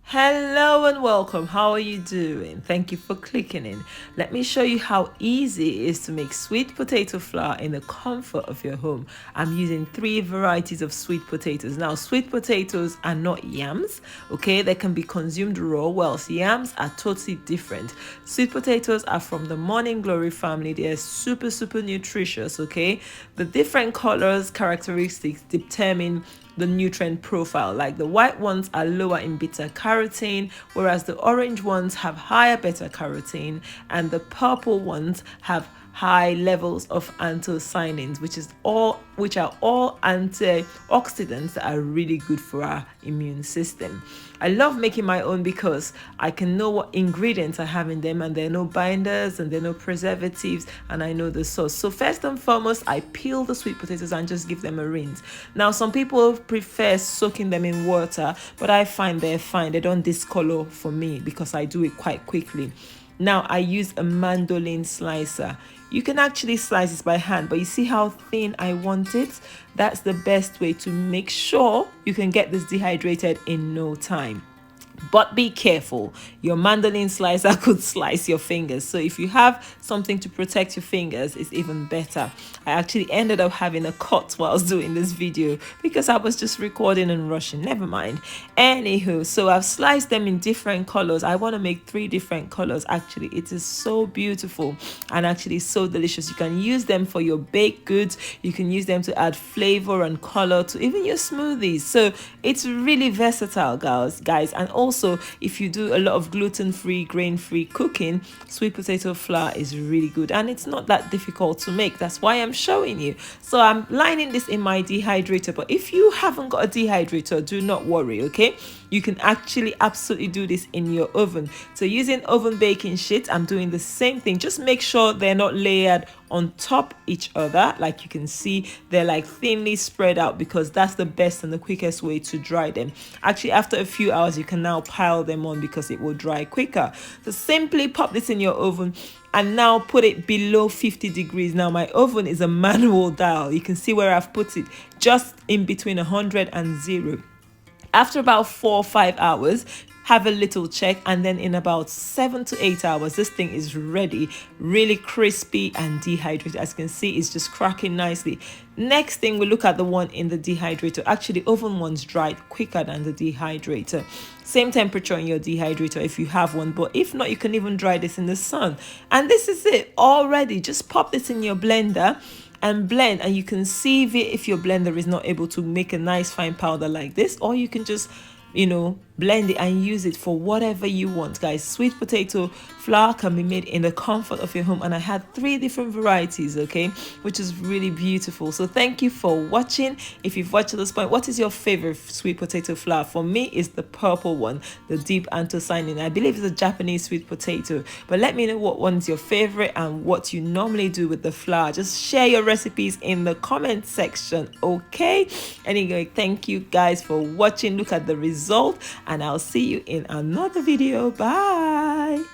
Hello and welcome. How are you doing? Thank you for clicking in. Let me show you how easy it is to make sweet potato flour in the comfort of your home. I'm using 3 varieties of sweet potatoes. Now, sweet potatoes are not yams, okay? They can be consumed raw, whilst yams are totally different. Sweet potatoes are from the morning glory family. They are super nutritious, okay? The different colors, characteristics determine the nutrient profile. Like the white ones are lower in beta carotene, whereas the orange ones have higher beta carotene, and the purple ones have high levels of anthocyanins, which are all antioxidants that are really good for our immune system. I love making my own because I can know what ingredients I have in them, and there are no binders and there are no preservatives, and I know the source. So first and foremost, I peel the sweet potatoes and just give them a rinse. Now, some people prefer soaking them in water, but I find they're fine. They don't discolor for me because I do it quite quickly. Now I use a mandolin slicer. You can actually slice this by hand, but you see how thin I want it? That's the best way to make sure you can get this dehydrated in no time. But be careful, your mandolin slicer could slice your fingers. So if you have something to protect your fingers, it's even better. I actually ended up having a cut while I was doing this video because I was just recording and rushing. Never mind. Anywho, so I've sliced them in different colors. I want to make 3 different colors. Actually, it is so beautiful and actually so delicious. You can use them for your baked goods. You can use them to add flavor and color to even your smoothies. So it's really versatile, guys. And also, if you do a lot of gluten-free, grain-free cooking, sweet potato flour is really good, and it's not that difficult to make. That's why I'm showing you. So I'm lining this in my dehydrator, but if you haven't got a dehydrator, do not worry, okay? You can actually absolutely do this in your oven. So using oven baking sheets, I'm doing the same thing. Just make sure they're not layered on top each other. Like you can see, they're like thinly spread out, because that's the best and the quickest way to dry them. Actually, after a few hours, you can now pile them on because it will dry quicker. So simply pop this in your oven and now put it below 50 degrees. Now my oven is a manual dial. You can see where I've put it, just in between 100 and 0. After about 4 or 5 hours, have a little check, and then in about 7 to 8 hours, this thing is ready, really crispy and dehydrated. As you can see, it's just cracking nicely. Next thing, we look at the one in the dehydrator. Actually, oven ones dried quicker than the dehydrator. Same temperature in your dehydrator if you have one, but if not, you can even dry this in the sun. And this is it already. Just pop this in your blender and blend, and you can sieve it if your blender is not able to make a nice fine powder like this, or you can just blend it and use it for whatever you want, guys. Sweet potato flour can be made in the comfort of your home, and I had 3 different varieties, okay, which is really beautiful. So thank you for watching. If you've watched to this point, what is your favorite sweet potato flour? For me, is the purple one, the deep anthocyanin. I believe it's a Japanese sweet potato, but let me know what one's your favorite and what you normally do with the flour. Just share your recipes in the comment section, okay? Anyway, thank you guys for watching. Look at the result, and I'll see you in another video. Bye.